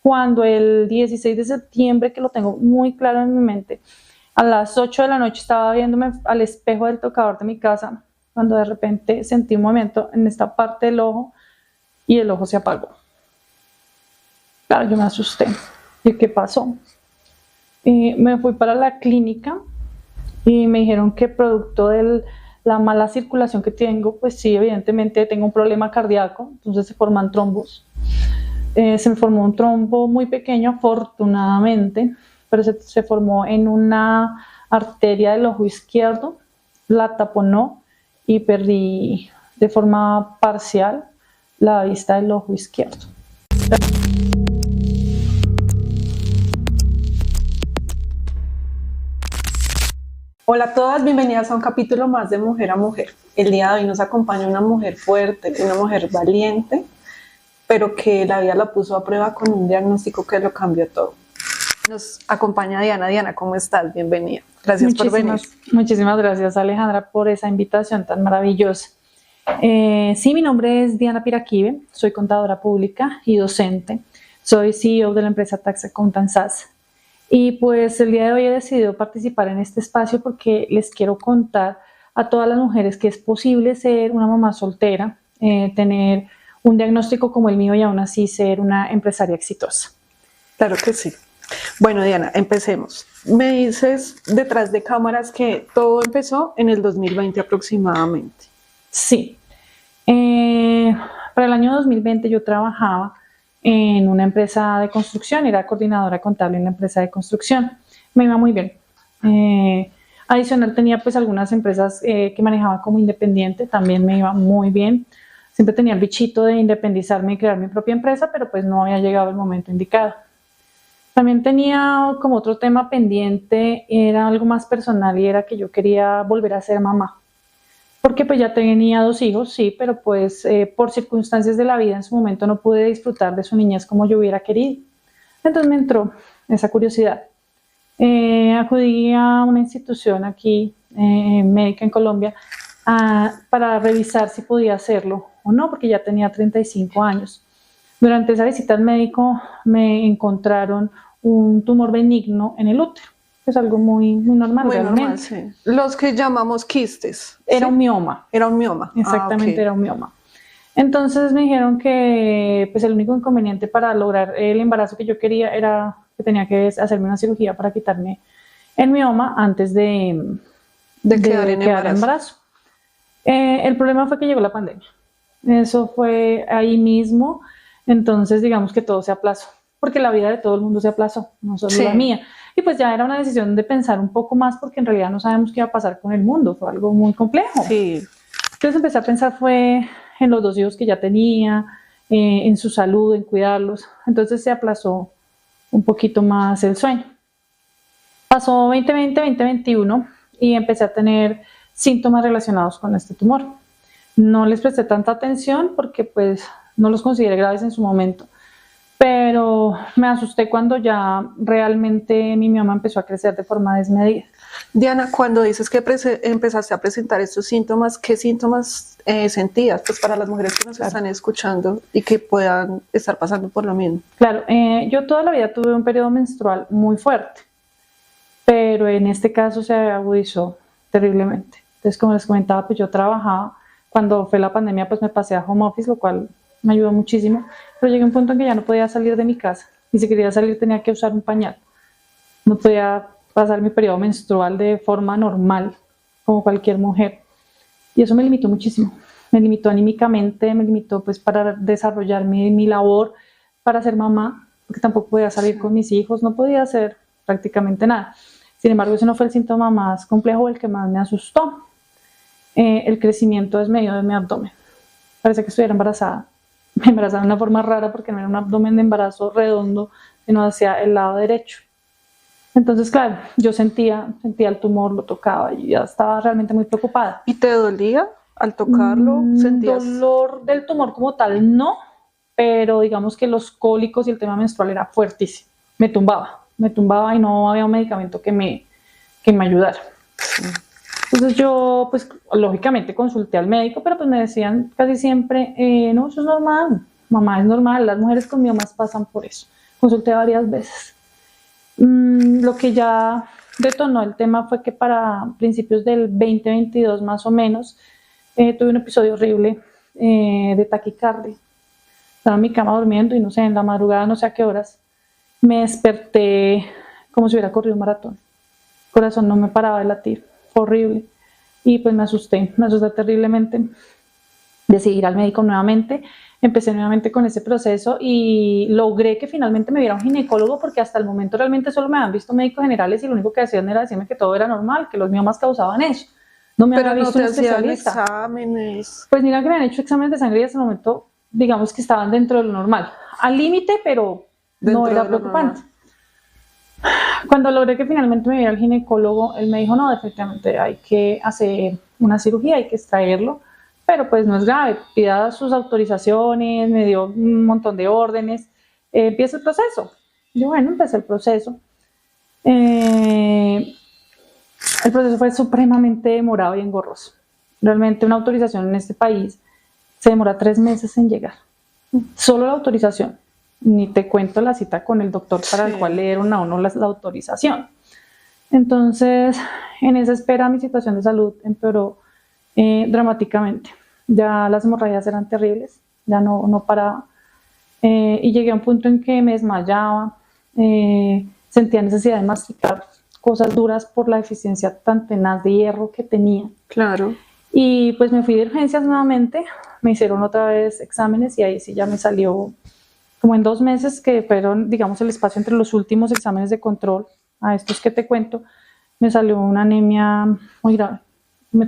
cuando el 16 de septiembre, que lo tengo muy claro en mi mente, a las 8 de la noche estaba viéndome al espejo del tocador de mi casa, cuando de repente sentí un movimiento en esta parte del ojo y el ojo se apagó. Claro, yo me asusté. ¿Y qué pasó? Me fui para la clínica y me dijeron que producto de la mala circulación que tengo, pues sí, evidentemente tengo un problema cardíaco, entonces se forman trombos. Se me formó un trombo muy pequeño, afortunadamente, pero se formó en una arteria del ojo izquierdo, la taponó y perdí de forma parcial la vista del ojo izquierdo. Hola a todas, bienvenidas a un capítulo más de Mujer a Mujer. El día de hoy nos acompaña una mujer fuerte, una mujer valiente, pero que la vida la puso a prueba con un diagnóstico que lo cambió todo. Nos acompaña Diana. Diana, ¿cómo estás? Bienvenida. Gracias por venir. Muchísimas gracias, Alejandra, por esa invitación tan maravillosa. Sí, mi nombre es Diana Piraquive, soy contadora pública y docente. Soy CEO de la empresa Tax Accountant SAS. Y pues el día de hoy he decidido participar en este espacio porque les quiero contar a todas las mujeres que es posible ser una mamá soltera, tener un diagnóstico como el mío y aún así ser una empresaria exitosa. Claro que sí. Bueno, Diana, empecemos. Me dices detrás de cámaras que todo empezó en el 2020 aproximadamente. Sí. Para el año 2020 yo trabajaba en una empresa de construcción, era coordinadora contable en la empresa de construcción. Me iba muy bien. Adicional tenía pues algunas empresas que manejaba como independiente, también me iba muy bien. Siempre tenía el bichito de independizarme y crear mi propia empresa, pero pues no había llegado el momento indicado. También tenía como otro tema pendiente, era algo más personal y era que yo quería volver a ser mamá. Porque pues ya tenía 2 hijos, sí, pero pues por circunstancias de la vida en su momento no pude disfrutar de su niñez como yo hubiera querido. Entonces me entró esa curiosidad. Acudí a una institución aquí, médica en Colombia, para revisar si podía hacerlo o no, porque ya tenía 35 años. Durante esa visita al médico me encontraron un tumor benigno en el útero. Es algo muy normal, realmente. Normal, sí. Los que llamamos quistes. Era un mioma. Era un mioma. Exactamente, Okay. era un mioma. Entonces me dijeron que pues el único inconveniente para lograr el embarazo que yo quería era que tenía que hacerme una cirugía para quitarme el mioma antes de quedar en embarazo. El problema fue que llegó la pandemia. Eso fue ahí mismo. Entonces digamos que todo se aplazó, porque la vida de todo el mundo se aplazó, no solo la mía. Y pues ya era una decisión de pensar un poco más, porque en realidad no sabemos qué iba a pasar con el mundo, fue algo muy complejo. Sí. Entonces empecé a pensar fue en los 2 hijos que ya tenía, en su salud, en cuidarlos. Entonces se aplazó un poquito más el sueño. Pasó 2020, 2021 y empecé a tener síntomas relacionados con este tumor. No les presté tanta atención porque pues no los consideré graves en su momento, pero me asusté cuando ya realmente mi mioma empezó a crecer de forma desmedida. Diana, cuando dices que empezaste a presentar estos síntomas, ¿qué síntomas sentías? Pues para las mujeres que nos están escuchando y que puedan estar pasando por lo mismo. Claro, yo toda la vida tuve un periodo menstrual muy fuerte, pero en este caso se agudizó terriblemente. Entonces, como les comentaba, pues yo trabajaba. Cuando fue la pandemia, pues me pasé a home office, lo cual me ayudó muchísimo, pero llegué a un punto en que ya no podía salir de mi casa, y si quería salir tenía que usar un pañal. No podía pasar mi periodo menstrual de forma normal, como cualquier mujer, y eso me limitó muchísimo. Me limitó anímicamente, me limitó pues para desarrollar mi labor, para ser mamá, porque tampoco podía salir con mis hijos, no podía hacer prácticamente nada. Sin embargo, ese no fue el síntoma más complejo, el que más me asustó. El crecimiento desmedido de mi abdomen. Parece que estuviera embarazada. Me embarazaba de una forma rara porque no era un abdomen de embarazo redondo, sino hacia el lado derecho. Entonces, claro, yo sentía el tumor, lo tocaba y ya estaba realmente muy preocupada. ¿Y te dolía al tocarlo? ¿Sentías dolor del tumor como tal? No, pero digamos que los cólicos y el tema menstrual era fuertísimo. Me tumbaba y no había un medicamento que me ayudara. Entonces yo, pues lógicamente consulté al médico, pero pues me decían casi siempre, no, eso es normal, mamá, es normal, las mujeres con miomas pasan por eso. consulté varias veces. Lo que ya detonó el tema fue que para principios del 2022 más o menos tuve un episodio horrible de taquicardia. Estaba en mi cama durmiendo y no sé, en la madrugada, no sé a qué horas, me desperté como si hubiera corrido un maratón. El corazón no me paraba de latir, fue horrible. Y pues me asusté terriblemente. Decidí ir al médico nuevamente, empecé nuevamente con ese proceso y logré que finalmente me viera un ginecólogo, porque hasta el momento realmente solo me habían visto médicos generales y lo único que hacían era decirme que todo era normal, que los miomas causaban eso. No me Pero había no visto te un hacían especialista. exámenes. Pues mira que me han hecho exámenes de sangre y hasta el momento, digamos que estaban dentro de lo normal. Al límite, pero no Dentro era de lo preocupante. normal. Cuando logré que finalmente me viera el ginecólogo, él me dijo, no, definitivamente hay que hacer una cirugía, hay que extraerlo, pero pues no es grave, pida sus autorizaciones, me dio un montón de órdenes, empieza el proceso. Yo, bueno, empecé el proceso. El proceso fue supremamente demorado y engorroso. Realmente una autorización en este país se demora 3 meses en llegar. Solo la autorización. Ni te cuento la cita con el doctor para el cual le dieron a uno la autorización. Entonces, en esa espera mi situación de salud empeoró dramáticamente. Ya las hemorragias eran terribles, ya no paraba. Y llegué a un punto en que me desmayaba, sentía necesidad de masticar cosas duras por la deficiencia tan tenaz de hierro que tenía. Claro. Y pues me fui de urgencias nuevamente, me hicieron otra vez exámenes y ahí sí ya me salió, como en 2 meses, que fueron, digamos, el espacio entre los últimos exámenes de control a estos que te cuento, me salió una anemia muy grave. Me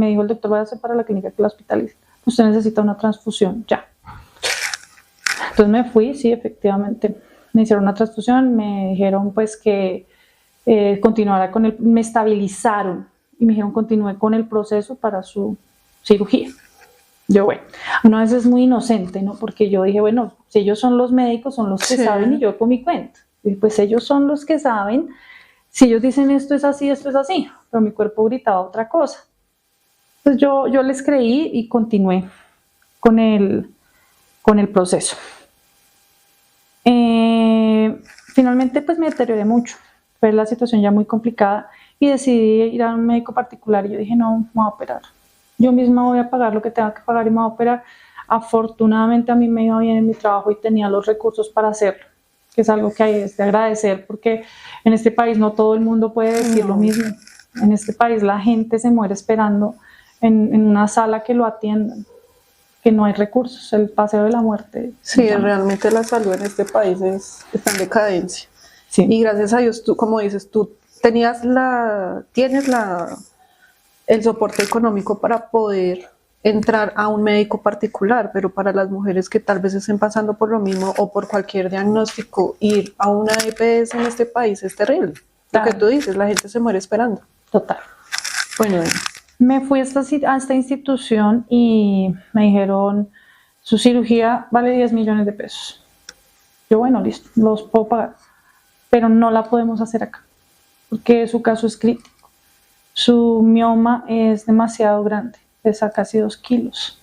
dijo el doctor, váyase para la clínica que la hospitaliza. Usted necesita una transfusión ya. Entonces me fui, sí, efectivamente. Me hicieron una transfusión, me dijeron pues que continuara me estabilizaron y me dijeron continúe con el proceso para su cirugía. Yo, bueno, una vez es muy inocente, ¿no? Porque yo dije, bueno, si ellos son los médicos, son los que saben y yo por mi cuenta. Y pues ellos son los que saben, si ellos dicen esto es así, pero mi cuerpo gritaba otra cosa. Entonces yo les creí y continué con el proceso. Finalmente pues me deterioré mucho, fue la situación ya muy complicada y decidí ir a un médico particular y yo dije, no, me voy a operar. Yo misma voy a pagar lo que tenga que pagar y me voy a operar. Afortunadamente a mí me iba bien en mi trabajo y tenía los recursos para hacerlo, que es algo que hay de agradecer, porque en este país no todo el mundo puede decir lo mismo. En este país la gente se muere esperando en una sala que lo atiendan, que no hay recursos, el paseo de la muerte. Sí, realmente la salud en este país está en decadencia. Sí. Y gracias a Dios, tú, como dices, tú tienes el soporte económico para poder entrar a un médico particular, pero para las mujeres que tal vez estén pasando por lo mismo o por cualquier diagnóstico, ir a una EPS en este país es terrible. Lo que tú dices, la gente se muere esperando. Total. Bueno, me fui a esta institución y me dijeron, su cirugía vale 10 millones de pesos. Yo, bueno, listo, los puedo pagar, pero no la podemos hacer acá, porque su caso es crítico. Su mioma es demasiado grande, pesa casi 2 kilos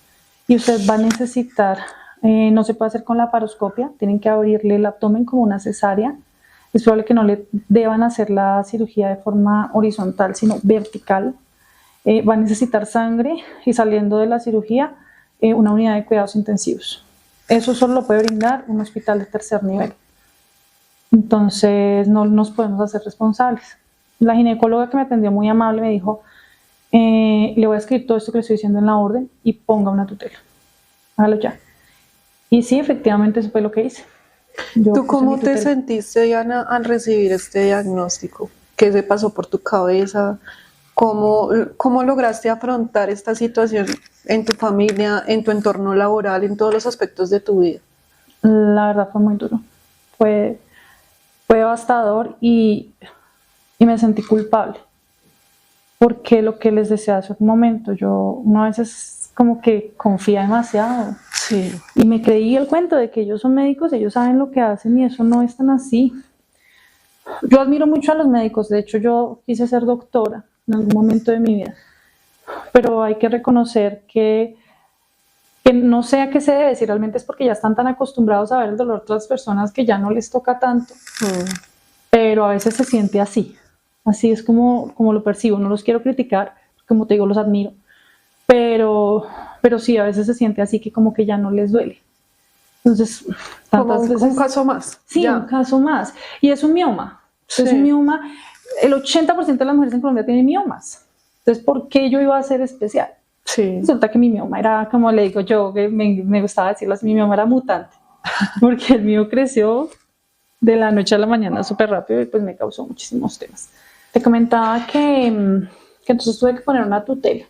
y usted va a necesitar, no se puede hacer con la laparoscopia, tienen que abrirle el abdomen como una cesárea. Es probable que no le deban hacer la cirugía de forma horizontal, sino vertical. Va a necesitar sangre y saliendo de la cirugía, una unidad de cuidados intensivos. Eso solo lo puede brindar un hospital de tercer nivel. Entonces no nos podemos hacer responsables. La ginecóloga que me atendió muy amable me dijo, le voy a escribir todo esto que le estoy diciendo en la orden y ponga una tutela. Hágalo ya. Y sí, efectivamente eso fue lo que hice. ¿Tú cómo te sentiste, Diana, al recibir este diagnóstico? ¿Qué se pasó por tu cabeza? ¿Cómo lograste afrontar esta situación en tu familia, en tu entorno laboral, en todos los aspectos de tu vida? La verdad fue muy duro. Fue devastador y me sentí culpable. Porque lo que les decía hace un momento, una vez es como que confía demasiado. Sí. Y me creí el cuento de que ellos son médicos, ellos saben lo que hacen y eso no es tan así. Yo admiro mucho a los médicos, de hecho yo quise ser doctora en algún momento de mi vida, pero hay que reconocer que que no sé a qué se debe, si realmente es porque ya están tan acostumbrados a ver el dolor de otras personas que ya no les toca tanto, pero a veces se siente así es como lo percibo, no los quiero criticar, como te digo, los admiro, pero sí, a veces se siente así que como que ya no les duele. Entonces, tantas veces, un caso más. Sí, ya. Un caso más. Y es un mioma. Sí. Es un mioma. El 80% de las mujeres en Colombia tienen miomas. Entonces, ¿por qué yo iba a ser especial? Sí. Resulta que mi mioma era, como le digo yo, que me gustaba decirlo así, mi mioma era mutante. Porque el mío creció de la noche a la mañana súper rápido y pues me causó muchísimos temas. Te comentaba que entonces tuve que poner una tutela.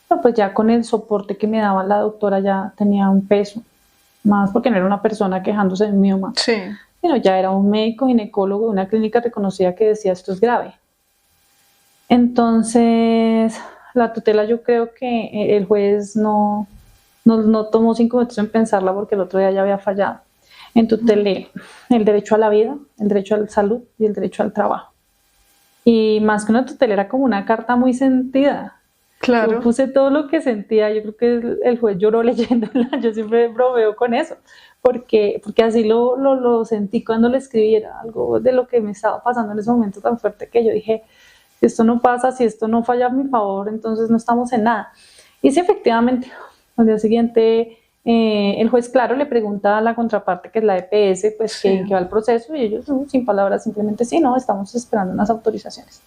Pero pues ya con el soporte que me daba la doctora ya tenía un peso. Más porque no era una persona quejándose de un mioma, sí. Sino ya era un médico ginecólogo de una clínica reconocida que decía esto es grave. Entonces, la tutela yo creo que el juez no tomó 5 minutos en pensarla porque el otro día ya había fallado. En tutelé el derecho a la vida, el derecho a la salud y el derecho al trabajo. Y más que una tutela era como una carta muy sentida. Claro. Yo puse todo lo que sentía, yo creo que el juez lloró leyéndola, yo siempre bromeo con eso, porque así lo sentí cuando le escribí, era algo de lo que me estaba pasando en ese momento tan fuerte que yo dije, si esto no pasa, si esto no falla a mi favor, entonces no estamos en nada. Y sí, efectivamente, al día siguiente el juez, claro, le pregunta a la contraparte, que es la EPS, pues sí. que va el proceso, y ellos sin palabras simplemente sí, no, estamos esperando unas autorizaciones.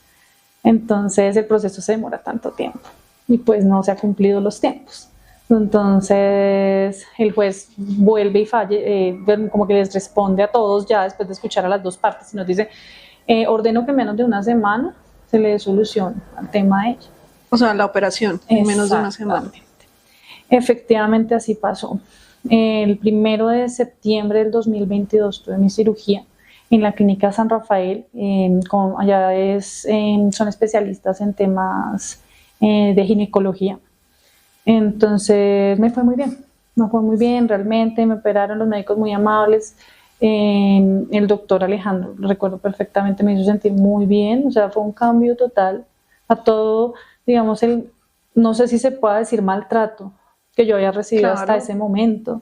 Entonces el proceso se demora tanto tiempo y pues no se han cumplido los tiempos. Entonces el juez vuelve y falle, como que les responde a todos ya después de escuchar a las dos partes y nos dice, ordeno que en menos de una semana se le dé solución al tema de ella. O sea, la operación en menos de una semana. Efectivamente así pasó. El 1 de septiembre del 2022 tuve mi cirugía en la clínica San Rafael, allá son especialistas en temas de ginecología. Entonces me fue muy bien realmente, me operaron los médicos muy amables, el doctor Alejandro, lo recuerdo perfectamente, me hizo sentir muy bien, o sea, fue un cambio total a todo, digamos, no sé si se pueda decir maltrato que yo había recibido hasta ese momento.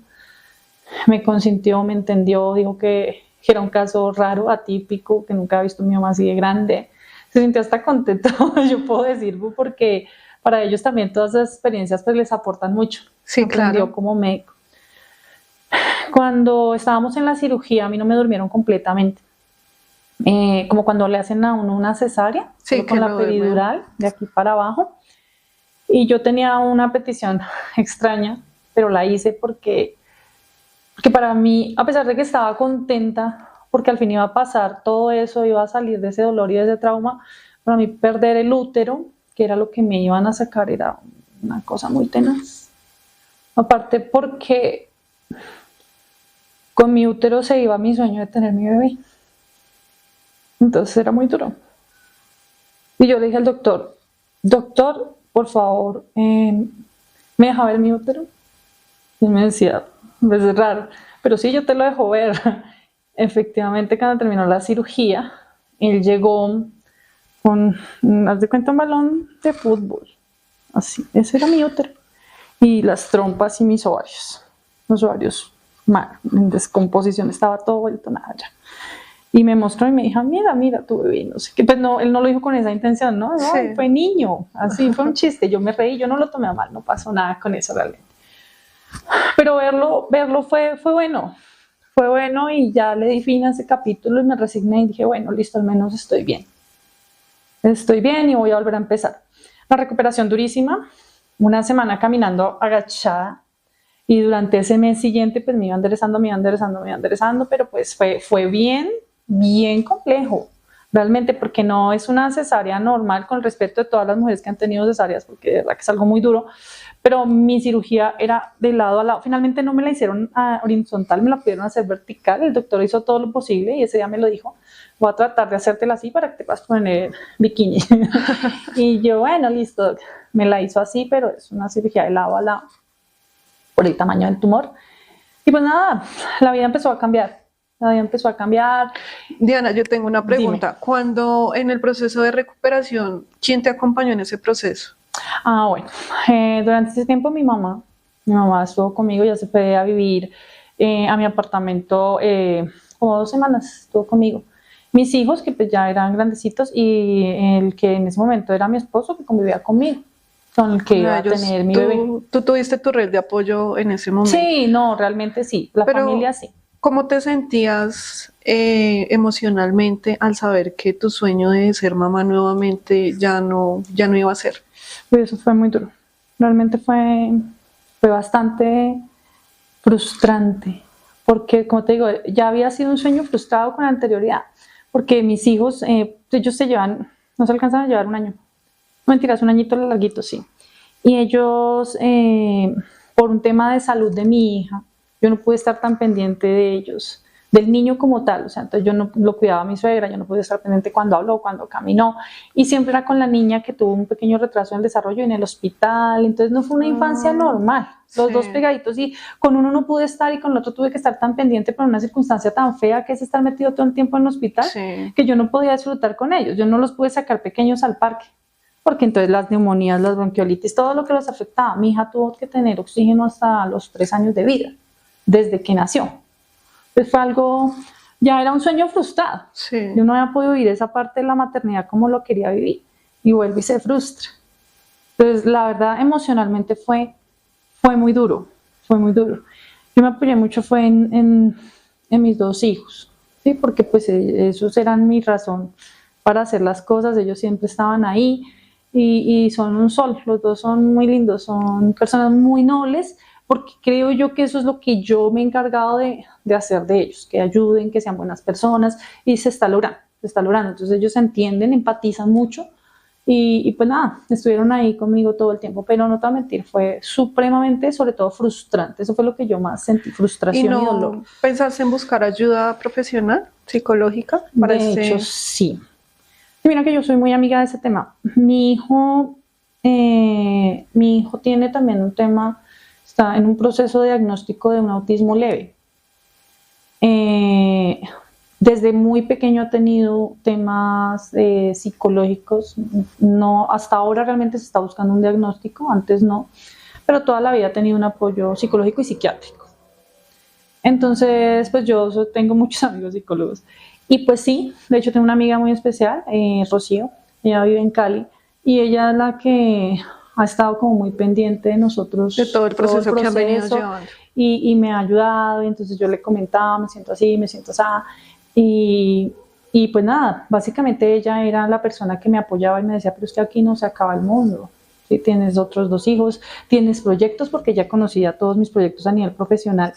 Me consintió, me entendió, dijo que era un caso raro, atípico, que nunca había visto un mioma así de grande. Se sintió hasta contento, yo puedo decir, porque para ellos también todas esas experiencias pues les aportan mucho. Sí, aprendió como médico. Cuando estábamos en la cirugía, a mí no me durmieron completamente. Como cuando le hacen a uno una cesárea, sí, con la peridural, de aquí para abajo. Y yo tenía una petición extraña, pero la hice porque para mí, a pesar de que estaba contenta, porque al fin iba a pasar todo eso, iba a salir de ese dolor y de ese trauma, para mí perder el útero, que era lo que me iban a sacar, era una cosa muy tenaz. Aparte porque con mi útero se iba mi sueño de tener mi bebé. Entonces era muy duro. Y yo le dije al doctor, por favor, ¿me deja ver mi útero? Y me decía, pues es raro, pero sí, yo te lo dejo ver. Efectivamente, cuando terminó la cirugía, él llegó con, haz de cuenta, un balón de fútbol. Así, ese era mi útero. Y las trompas y mis ovarios. Los ovarios mal, en descomposición, estaba todo vuelto nada ya. Y me mostró y me dijo, mira tu bebé, no sé qué. Pues no, él no lo dijo con esa intención, ¿no? Sí. Ay, fue niño, así, fue un chiste. Yo me reí, yo no lo tomé a mal, no pasó nada con eso realmente. Pero verlo fue bueno. Fue bueno y ya le di fin a ese capítulo y me resigné y dije, bueno, listo, al menos estoy bien. Estoy bien y voy a volver a empezar. La recuperación durísima, una semana caminando agachada y durante ese mes siguiente pues me iba enderezando, pero pues fue bien complejo, realmente, porque no es una cesárea normal, con respeto de todas las mujeres que han tenido cesáreas, porque de verdad que es algo muy duro, pero mi cirugía era de lado a lado. Finalmente no me la hicieron horizontal, me la pudieron hacer vertical. El doctor hizo todo lo posible y ese día me lo dijo, voy a tratar de hacértela así para que te puedas poner bikini. Y yo, bueno, listo, me la hizo así, pero es una cirugía de lado a lado por el tamaño del tumor. Y pues nada, la vida empezó a cambiar. Diana, yo tengo una pregunta. Dime. Cuando en el proceso de recuperación, ¿quién te acompañó en ese proceso? Bueno, durante ese tiempo mi mamá, Mi mamá estuvo conmigo, ya se fue a vivir a mi apartamento como 2 semanas, estuvo conmigo. Mis hijos, que pues ya eran grandecitos, y el que en ese momento era mi esposo, que convivía conmigo, con el que iba a tener mi bebé. ¿Tú tuviste tu red de apoyo en ese momento? Sí, no, realmente sí, la familia sí. ¿Cómo te sentías emocionalmente al saber que tu sueño de ser mamá nuevamente ya no iba a ser? Pues eso fue muy duro. Realmente fue bastante frustrante, porque como te digo, ya había sido un sueño frustrado con anterioridad, porque mis hijos, ellos no se alcanzan a llevar un año. Mentiras, un añito larguito, sí. Y ellos, por un tema de salud de mi hija, yo no pude estar tan pendiente de ellos, del niño como tal. O sea, entonces yo no lo cuidaba a mi suegra, yo no pude estar pendiente cuando habló, cuando caminó. Y siempre era con la niña que tuvo un pequeño retraso en el desarrollo en el hospital. Entonces no fue una infancia normal. Los dos pegaditos, y con uno no pude estar y con el otro tuve que estar tan pendiente por una circunstancia tan fea que es estar metido todo el tiempo en el hospital, que yo no podía disfrutar con ellos. Yo no los pude sacar pequeños al parque, porque entonces las neumonías, las bronquiolitis, todo lo que los afectaba. Mi hija tuvo que tener oxígeno hasta los 3 años de vida, desde que nació. Pues fue algo, ya era un sueño frustrado. Sí. Yo no había podido vivir esa parte de la maternidad como lo quería vivir, y vuelve y se frustra. Entonces, la verdad, emocionalmente fue muy duro, fue muy duro. Yo me apoyé mucho fue en mis 2 hijos, ¿sí? Porque pues esos eran mi razón para hacer las cosas, ellos siempre estaban ahí. Y son un sol, los 2 son muy lindos, son personas muy nobles, porque creo yo que eso es lo que yo me he encargado de hacer de ellos, que ayuden, que sean buenas personas, y se está logrando, se está logrando. Entonces ellos entienden, empatizan mucho, y pues nada, estuvieron ahí conmigo todo el tiempo, pero no te voy a mentir, fue supremamente, sobre todo frustrante. Eso fue lo que yo más sentí, frustración y dolor. ¿Pensaste en buscar ayuda profesional, psicológica? De hecho, sí. Mira que yo soy muy amiga de ese tema. Mi hijo tiene también un tema, está en un proceso de diagnóstico de un autismo leve. Desde muy pequeño ha tenido temas psicológicos. No, hasta ahora realmente se está buscando un diagnóstico, antes no, pero toda la vida ha tenido un apoyo psicológico y psiquiátrico. Entonces, pues yo tengo muchos amigos psicólogos. Y pues sí, de hecho tengo una amiga muy especial, Rocío, ella vive en Cali, y ella es la que ha estado como muy pendiente de nosotros. De todo el proceso que han venido llevando. Y me ha ayudado, y entonces yo le comentaba, me siento así, me siento así, y pues nada, básicamente ella era la persona que me apoyaba y me decía, pero es que aquí no se acaba el mundo. ¿Sí? Tienes otros 2 hijos, tienes proyectos, porque ya conocía todos mis proyectos a nivel profesional.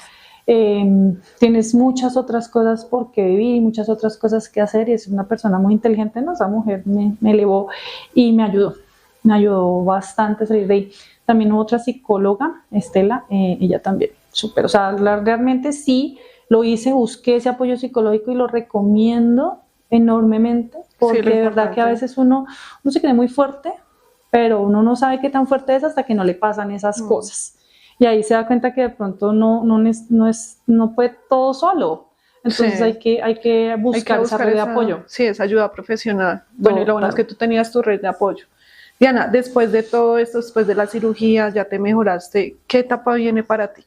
Tienes muchas otras cosas por qué vivir, muchas otras cosas que hacer, y es una persona muy inteligente, ¿no? Esa mujer me elevó y me ayudó bastante a salir de ahí. También hubo otra psicóloga, Estela, ella también, súper, o sea, realmente sí lo hice, busqué ese apoyo psicológico y lo recomiendo enormemente, porque sí, de verdad que a veces uno se cree muy fuerte, pero uno no sabe qué tan fuerte es hasta que no le pasan esas cosas. Y ahí se da cuenta que de pronto no puede todo solo. Entonces sí, hay que buscar esa red de apoyo. Sí, esa ayuda profesional. Bueno, y lo bueno es que tú tenías tu red de apoyo. Diana, después de todo esto, después de la cirugía, ya te mejoraste, ¿qué etapa viene para ti?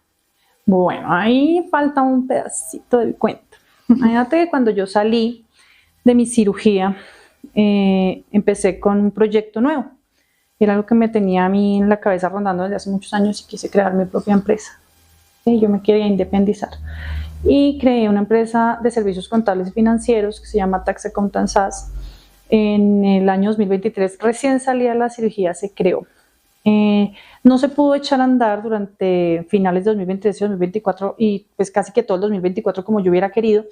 Bueno, ahí falta un pedacito del cuento. Imagínate que cuando yo salí de mi cirugía, empecé con un proyecto nuevo. Era algo que me tenía a mí en la cabeza rondando desde hace muchos años, y quise crear mi propia empresa. ¿Sí? Yo me quería independizar. Y creé una empresa de servicios contables y financieros que se llama Tax Accountants SAS. En el año 2023, recién salida de la cirugía, se creó. No se pudo echar a andar durante finales de 2023 y 2024, y pues casi que todo el 2024 como yo hubiera querido,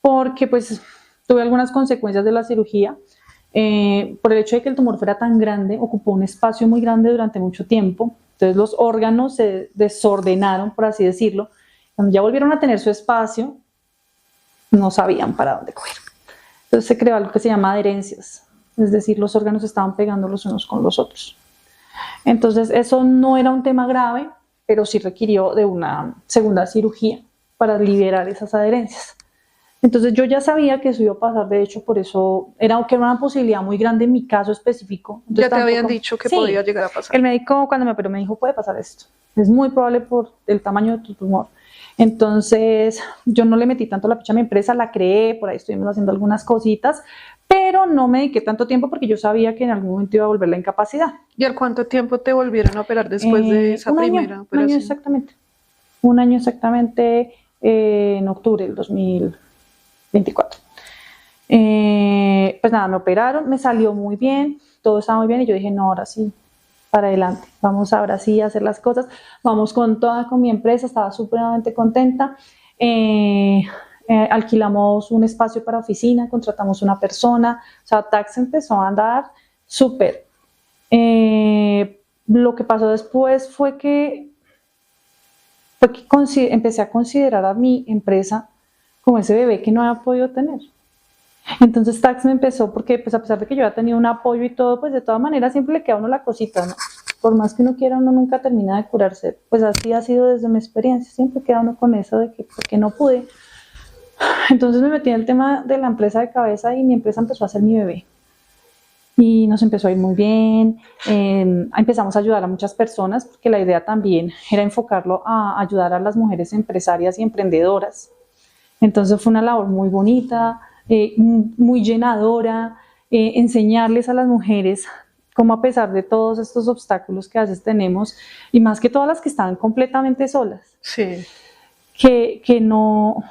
porque pues tuve algunas consecuencias de la cirugía. Por el hecho de que el tumor fuera tan grande, ocupó un espacio muy grande durante mucho tiempo. Entonces los órganos se desordenaron, por así decirlo. Cuando ya volvieron a tener su espacio, no sabían para dónde coger. Entonces se creó algo que se llama adherencias, es decir, los órganos estaban pegando los unos con los otros. Entonces eso no era un tema grave, pero sí requirió de una segunda cirugía para liberar esas adherencias. Entonces yo ya sabía que eso iba a pasar, de hecho por eso era una posibilidad muy grande en mi caso específico. Entonces, ya te habían dicho que podía llegar a pasar. El médico cuando me operó me dijo, puede pasar esto. es muy probable por el tamaño de tu tumor. Entonces, yo no le metí tanto la ficha a mi empresa, la creé, por ahí estuvimos haciendo algunas cositas, pero no me dediqué tanto tiempo porque yo sabía que en algún momento iba a volver la incapacidad. ¿Y al cuánto tiempo te volvieron a operar después de esa primera operación? Un año exactamente. Un año exactamente, en octubre del 2024. Pues nada, me operaron, me salió muy bien, todo estaba muy bien y yo dije, no, ahora sí, para adelante, vamos ahora sí a hacer las cosas, vamos con toda con mi empresa, estaba supremamente contenta. Alquilamos un espacio para oficina, contratamos una persona, o sea, Tax empezó a andar súper. Lo que pasó después fue que empecé a considerar a mi empresa como ese bebé que no había podido tener. Entonces Tax me empezó porque pues a pesar de que yo había tenido un apoyo y todo, pues de todas maneras siempre le queda a uno la cosita, ¿no? Por más que uno quiera, uno nunca termina de curarse. Pues así ha sido desde mi experiencia, siempre queda uno con eso de que porque no pude. Entonces me metí en el tema de la empresa de cabeza y mi empresa empezó a ser mi bebé. Y nos empezó a ir muy bien, empezamos a ayudar a muchas personas porque la idea también era enfocarlo a ayudar a las mujeres empresarias y emprendedoras. Entonces fue una labor muy bonita, muy llenadora, enseñarles a las mujeres cómo a pesar de todos estos obstáculos que a veces tenemos, y más que todas las que están completamente solas, sí, que no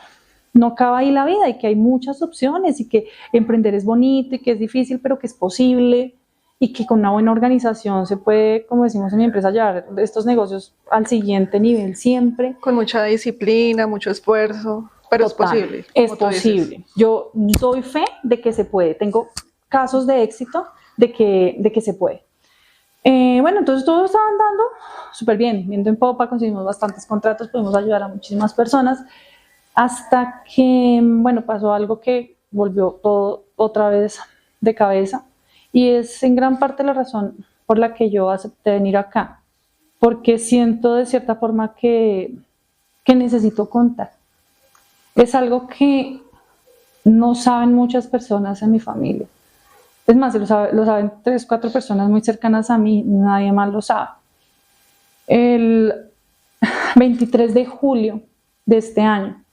acaba ahí la vida y que hay muchas opciones y que emprender es bonito y que es difícil, pero que es posible y que con una buena organización se puede, como decimos en mi empresa, llevar estos negocios al siguiente nivel siempre. Con mucha disciplina, mucho esfuerzo, pero Total, es posible. Es posible. Yo doy fe de que se puede. Tengo casos de éxito de que se puede. Bueno, entonces todo estaba andando súper bien, viendo en popa, conseguimos bastantes contratos, pudimos ayudar a muchísimas personas. Hasta que, bueno, pasó algo que volvió todo otra vez de cabeza y es en gran parte la razón por la que yo acepté venir acá, porque siento de cierta forma que necesito contar. Es algo que no saben muchas personas en mi familia. Es más, lo saben 3, 4 personas muy cercanas a mí, nadie más lo sabe. El 23 de julio de este año,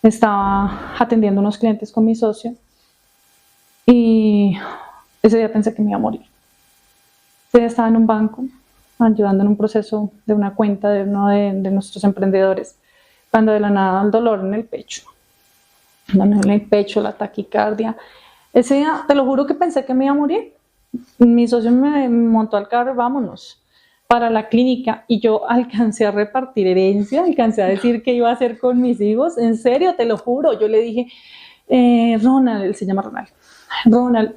estaba atendiendo unos clientes con mi socio y ese día pensé que me iba a morir. Ese día estaba en un banco ayudando en un proceso de una cuenta de uno de nuestros emprendedores, cuando de la nada el dolor en el pecho, la taquicardia. Ese día, te lo juro que pensé que me iba a morir. Mi socio me montó al carro, vámonos para la clínica, y yo alcancé a repartir herencia, alcancé a decir qué iba a hacer con mis hijos, en serio, te lo juro. Yo le dije, Ronald, él se llama Ronald,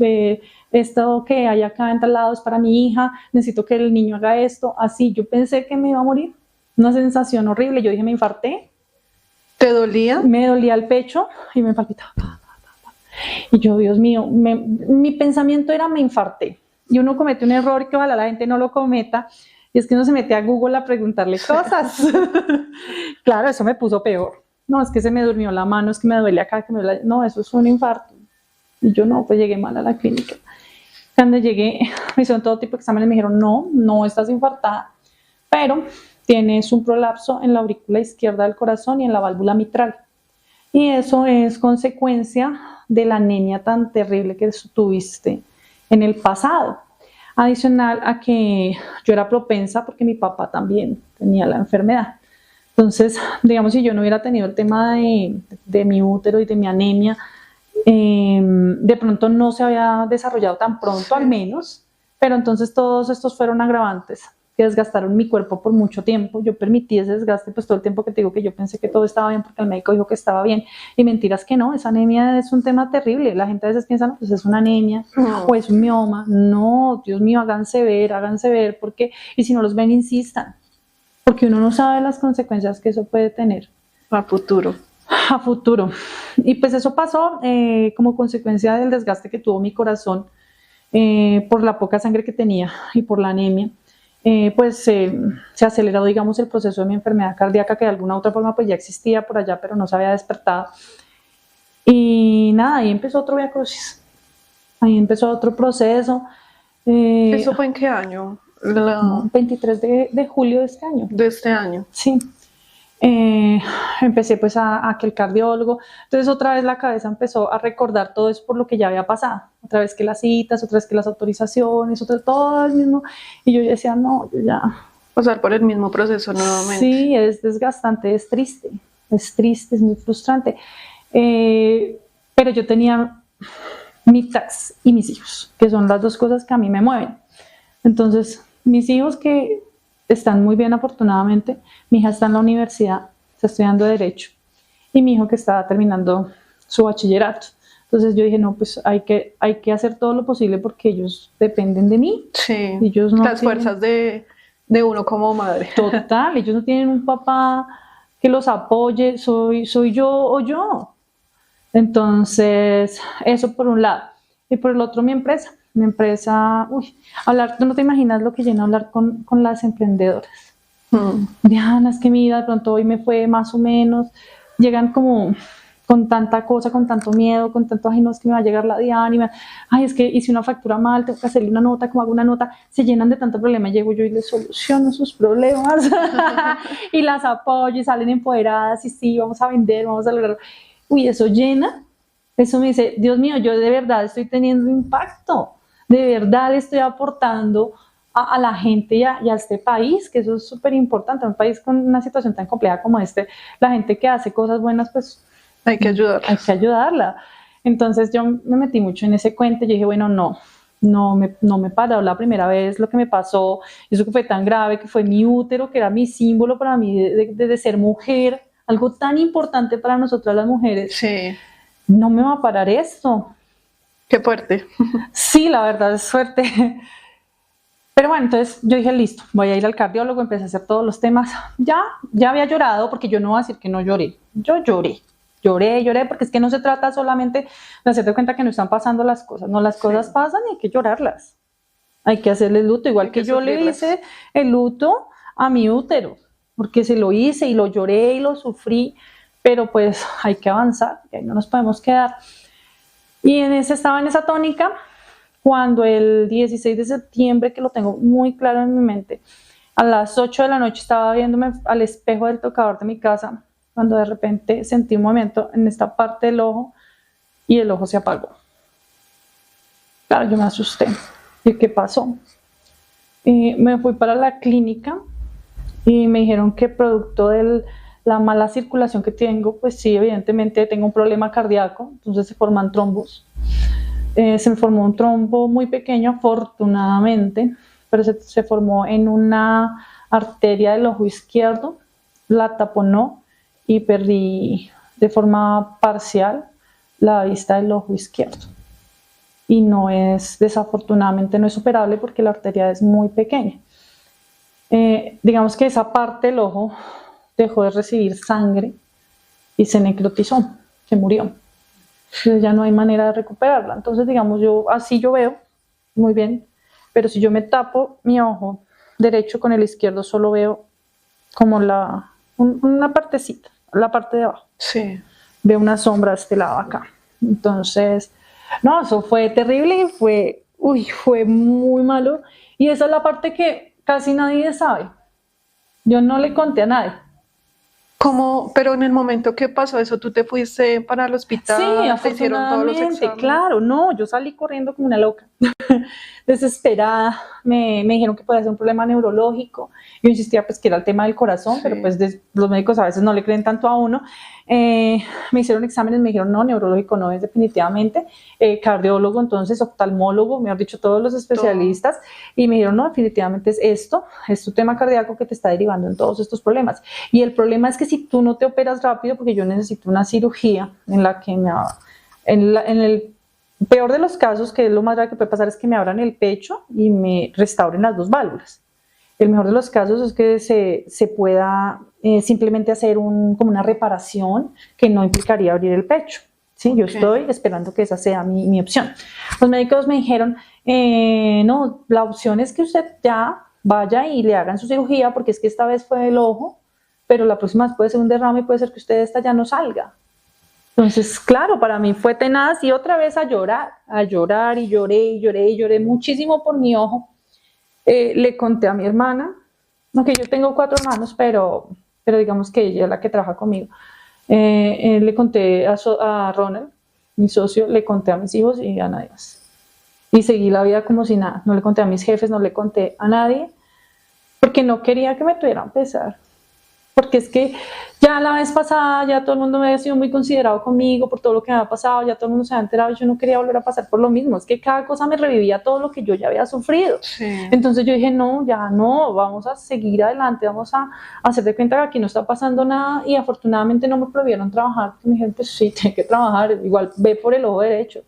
esto que hay acá en tal lado es para mi hija, necesito que el niño haga esto, así. Yo pensé que me iba a morir, una sensación horrible. Yo dije, me infarté. ¿Te dolía? Me dolía el pecho y me palpitaba. Y yo, Dios mío, mi pensamiento era, me infarté. Y uno comete un error que ojalá la gente no lo cometa, y es que uno se mete a Google a preguntarle cosas. Claro, eso me puso peor. No, es que se me durmió la mano, es que me duele acá, que me duele. No, eso es un infarto. Y yo no, pues llegué mal a la clínica. Cuando llegué, me hicieron todo tipo de exámenes, me dijeron, no estás infartada, pero tienes un prolapso en la aurícula izquierda del corazón y en la válvula mitral. Y eso es consecuencia de la anemia tan terrible que tuviste en el pasado. Adicional a que yo era propensa porque mi papá también tenía la enfermedad. Entonces, digamos, si yo no hubiera tenido el tema de mi útero y de mi anemia, de pronto no se había desarrollado tan pronto, al menos, pero entonces todos estos fueron agravantes que desgastaron mi cuerpo por mucho tiempo. Yo permití ese desgaste, pues todo el tiempo que te digo que yo pensé que todo estaba bien porque el médico dijo que estaba bien, y mentiras que no. Esa anemia es un tema terrible. La gente a veces piensa, no, pues es una anemia o es un mioma. No, Dios mío, háganse ver, porque, y si no los ven, insistan, porque uno no sabe las consecuencias que eso puede tener a futuro. Y pues eso pasó como consecuencia del desgaste que tuvo mi corazón por la poca sangre que tenía y por la anemia. Pues se aceleró, digamos, el proceso de mi enfermedad cardíaca, que de alguna u otra forma pues ya existía por allá, pero no se había despertado. Y nada, ahí empezó otro viacrucis, ahí empezó otro proceso. ¿Eso fue en qué año? La- 23 de julio de este año. de este año. Sí. Empecé pues a que el cardiólogo, entonces otra vez la cabeza empezó a recordar todo eso por lo que ya había pasado, otra vez que las citas, otra vez que las autorizaciones, otra vez todo el mismo, y yo decía, no, yo ya... Pasar por el mismo proceso nuevamente. Sí, es desgastante, es triste, es muy frustrante, pero yo tenía mi tax y mis hijos, que son las dos cosas que a mí me mueven. Entonces, mis hijos que están muy bien afortunadamente, mi hija está en la universidad, está estudiando Derecho, y mi hijo que está terminando su bachillerato. Entonces yo dije, no, pues hay que hacer todo lo posible porque ellos dependen de mí. Sí, Ellos no las tienen- fuerzas de uno como madre. Total, ellos no tienen un papá que los apoye, soy yo o yo. Entonces, eso por un lado. Y por el otro, mi empresa. Mi empresa, hablar, tú no te imaginas lo que llena hablar con las emprendedoras. Mm. Diana, es que mi vida de pronto hoy me fue más o menos. Llegan como con tanta cosa, con tanto miedo, con tanto, ay, no, es que me va a llegar la Diana, ay, es que hice una factura mal, tengo que hacerle una nota, como hago una nota, se llenan de tanto problema, llego yo y les soluciono sus problemas y las apoyo y salen empoderadas y sí, vamos a vender, vamos a lograr. Uy, eso llena, eso me dice, Dios mío, yo de verdad estoy teniendo impacto, de verdad estoy aportando a la gente y a este país, que eso es súper importante, un país con una situación tan compleja como este, la gente que hace cosas buenas, pues Hay que ayudar. hay que ayudarla. Entonces yo me metí mucho en ese cuento y dije, bueno, no me paró la primera vez lo que me pasó, eso que fue tan grave, que fue mi útero, que era mi símbolo para mí de ser mujer, algo tan importante para nosotras las mujeres. Sí, No me va a parar esto. qué fuerte. Sí, la verdad es suerte. Pero bueno, entonces yo dije, listo, voy a ir al cardiólogo, empecé a hacer todos los temas. Ya había llorado, porque yo no voy a decir que no lloré. Yo lloré, porque es que no se trata solamente de hacerte cuenta que no están pasando las cosas. No, las cosas pasan y hay que llorarlas. Hay que hacerle el luto, igual Hay que que yo le sufrirlas. hice el luto a mi útero, porque se lo hice y lo lloré y lo sufrí, pero pues hay que avanzar, y ahí no nos podemos quedar. Y estaba en esa tónica cuando el 16 de septiembre, que lo tengo muy claro en mi mente, a las 8 de la noche estaba viéndome al espejo del tocador de mi casa, cuando de repente sentí un movimiento en esta parte del ojo y el ojo se apagó. Claro, yo me asusté. ¿Y qué pasó? Me fui para la clínica y me dijeron que producto de la mala circulación que tengo, pues sí, evidentemente tengo un problema cardíaco, entonces se forman trombos. Se me formó un trombo muy pequeño, afortunadamente, pero se formó en una arteria del ojo izquierdo, la taponó y perdí de forma parcial la vista del ojo izquierdo. Y desafortunadamente no es operable porque la arteria es muy pequeña. Digamos que esa parte del ojo dejó de recibir sangre y se necrotizó, se murió. Entonces ya no hay manera de recuperarla. Entonces, digamos, así yo veo muy bien, pero si yo me tapo mi ojo derecho con el izquierdo, solo veo como una partecita, la parte de abajo. Sí. Veo una sombra de este lado acá. Entonces, no, eso fue terrible y fue muy malo. Y esa es la parte que casi nadie sabe. Yo no le conté a nadie. ¿Cómo? Pero en el momento que pasó eso, tú te fuiste para el hospital, Sí, te hicieron todos los afortunadamente, exámenes. claro, no, yo salí corriendo como una loca, desesperada, me dijeron que podía ser un problema neurológico, yo insistía pues que era el tema del corazón, Sí. pero pues los médicos a veces no le creen tanto a uno. Me hicieron exámenes, me dijeron no, neurológico no es definitivamente, cardiólogo, entonces oftalmólogo, mejor dicho, todos los especialistas, y me dijeron no, definitivamente es tu tema cardíaco que te está derivando en todos estos problemas. Y el problema es que si tú no te operas rápido, porque yo necesito una cirugía en la que en el peor de los casos, que es lo más grave que puede pasar, es que me abran el pecho y me restauren las dos válvulas. El mejor de los casos es que se pueda simplemente hacer como una reparación que no implicaría abrir el pecho. ¿Sí? Yo estoy esperando que esa sea mi opción. Los médicos me dijeron, no, la opción es que usted ya vaya y le hagan su cirugía, porque es que esta vez fue el ojo, pero la próxima vez puede ser un derrame y puede ser que usted esta ya no salga. Entonces, claro, para mí fue tenaz y otra vez a llorar y lloré muchísimo por mi ojo. Le conté a mi hermana, aunque yo tengo 4 hermanos, pero digamos que ella es la que trabaja conmigo. Le conté a Ronald, mi socio, le conté a mis hijos y a nadie más. Y seguí la vida como si nada. No le conté a mis jefes, no le conté a nadie, porque no quería que me tuvieran pesar. Porque es que ya la vez pasada ya todo el mundo me había sido muy considerado conmigo por todo lo que me había pasado, ya todo el mundo se había enterado y yo no quería volver a pasar por lo mismo. Es que cada cosa me revivía todo lo que yo ya había sufrido. Sí. Entonces yo dije, no, ya no, vamos a seguir adelante, vamos a hacer de cuenta que aquí no está pasando nada, y afortunadamente no me prohibieron trabajar, porque me dijeron, pues sí, tiene que trabajar, igual ve por el ojo derecho.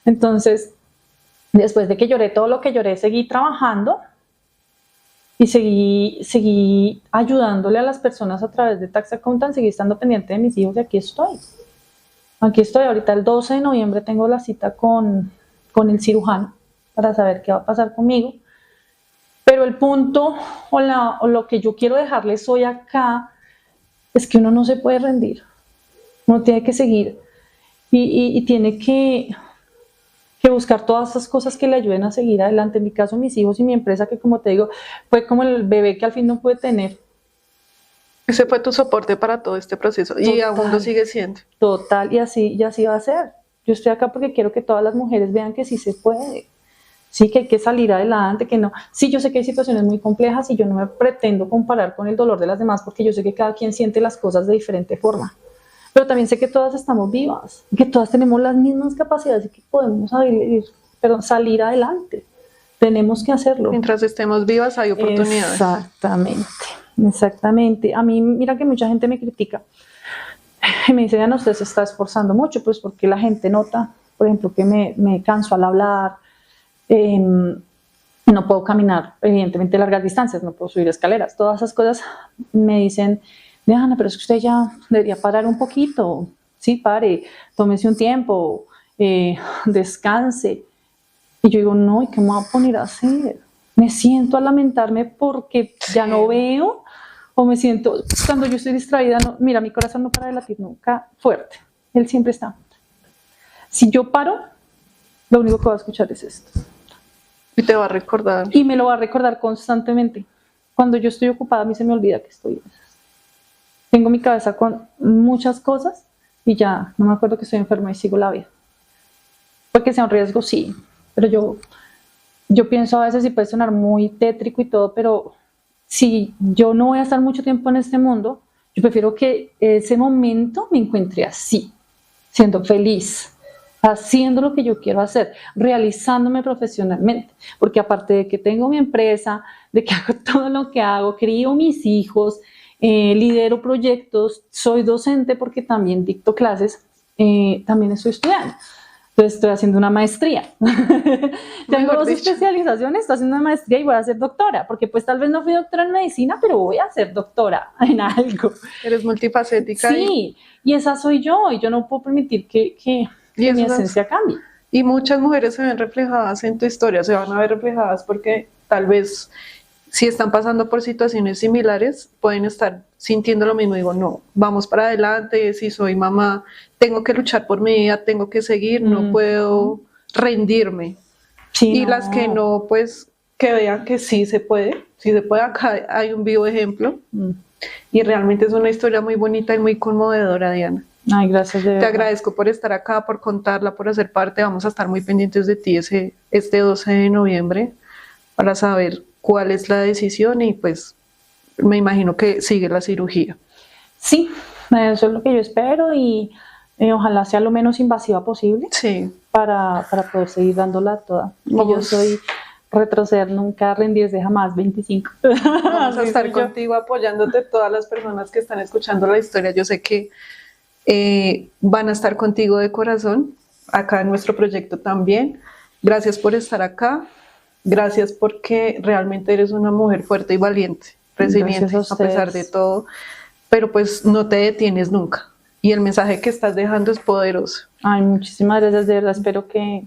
Entonces, después de que lloré todo lo que lloré, seguí trabajando. Y seguí ayudándole a las personas a través de Tax Accountant, seguí estando pendiente de mis hijos y aquí estoy. Aquí estoy, ahorita el 12 de noviembre tengo la cita con el cirujano para saber qué va a pasar conmigo. Pero el punto o lo que yo quiero dejarles hoy acá es que uno no se puede rendir. Uno tiene que seguir y tiene que buscar todas esas cosas que le ayuden a seguir adelante. En mi caso, mis hijos y mi empresa, que como te digo, fue como el bebé que al fin no pude tener. Ese fue tu soporte para todo este proceso. Total. Y aún lo sigue siendo. Total, y así va a ser. Yo estoy acá porque quiero que todas las mujeres vean que sí se puede. Sí, que hay que salir adelante, que no. Sí, yo sé que hay situaciones muy complejas y yo no me pretendo comparar con el dolor de las demás, porque yo sé que cada quien siente las cosas de diferente forma. Pero también sé que todas estamos vivas, que todas tenemos las mismas capacidades y que podemos salir adelante. Tenemos que hacerlo. Mientras estemos vivas hay oportunidades. Exactamente. A mí, mira que mucha gente me critica y me dice, Diana, usted se está esforzando mucho, pues porque la gente nota, por ejemplo, que me canso al hablar, no puedo caminar, evidentemente, largas distancias, no puedo subir escaleras, todas esas cosas me dicen, Diana, pero es que usted ya debería parar un poquito, sí, pare, tómese un tiempo, descanse. Y yo digo, no, ¿y qué me voy a poner a hacer? Me siento a lamentarme porque ya no veo, o me siento, cuando yo estoy distraída, no, mira, mi corazón no para de latir nunca fuerte, él siempre está. Si yo paro, lo único que voy a escuchar es esto. Y te va a recordar. Y me lo va a recordar constantemente. Cuando yo estoy ocupada, a mí se me olvida que estoy. Tengo mi cabeza con muchas cosas y ya no me acuerdo que estoy enferma y sigo la vida. Porque sea un riesgo, sí, pero yo pienso a veces, y puede sonar muy tétrico y todo, pero si yo no voy a estar mucho tiempo en este mundo, yo prefiero que ese momento me encuentre así, siendo feliz, haciendo lo que yo quiero hacer, realizándome profesionalmente, porque aparte de que tengo mi empresa, de que hago todo lo que hago, crío mis hijos, lidero proyectos, soy docente porque también dicto clases, también estoy estudiando. Entonces estoy haciendo una maestría. Tengo 2 especializaciones, estoy haciendo una maestría y voy a ser doctora, porque pues tal vez no fui doctora en medicina, pero voy a ser doctora en algo. Eres multifacética. Sí, y esa soy yo, y yo no puedo permitir que mi esencia cambie. Y muchas mujeres se ven reflejadas en tu historia, se van a ver reflejadas porque tal vez si están pasando por situaciones similares, pueden estar sintiendo lo mismo. Digo, no, vamos para adelante, si soy mamá, tengo que luchar por mi vida, tengo que seguir, no puedo rendirme. Sí, y no. Las que no, pues, que vean que sí se puede, acá hay un vivo ejemplo. Y realmente es una historia muy bonita y muy conmovedora, Diana. Ay, gracias. Te agradezco por estar acá, por contarla, por hacer parte. Vamos a estar muy pendientes de ti este 12 de noviembre para saber cuál es la decisión y pues me imagino que sigue la cirugía. Sí, eso es lo que yo espero y ojalá sea lo menos invasiva posible. Sí. Para poder seguir dándola toda. Yo soy retroceder nunca, rendirse jamás, 25. Vamos a estar contigo apoyándote, todas las personas que están escuchando la historia. Yo sé que van a estar contigo de corazón, acá en nuestro proyecto también. Gracias por estar acá. Gracias porque realmente eres una mujer fuerte y valiente, resiliente a pesar de todo, pero pues no te detienes nunca y el mensaje que estás dejando es poderoso. Ay, muchísimas gracias, de verdad, espero que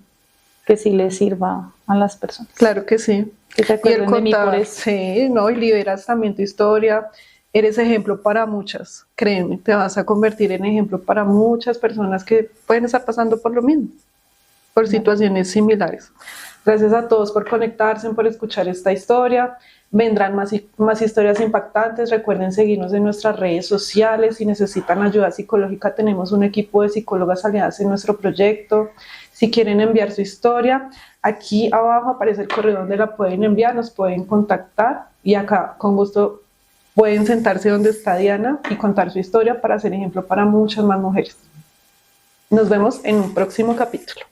sí les sirva a las personas. Claro que sí. Que se acuerden de mí por eso. Sí, ¿no? Y liberas también tu historia, eres ejemplo para muchas, créeme, te vas a convertir en ejemplo para muchas personas que pueden estar pasando por lo mismo. por situaciones similares. Gracias a todos por conectarse, por escuchar esta historia. Vendrán más historias impactantes. Recuerden seguirnos en nuestras redes sociales. Si necesitan ayuda psicológica, tenemos un equipo de psicólogas aliadas en nuestro proyecto. Si quieren enviar su historia, aquí abajo aparece el correo donde la pueden enviar, nos pueden contactar y acá con gusto pueden sentarse donde está Diana y contar su historia para ser ejemplo para muchas más mujeres. Nos vemos en un próximo capítulo.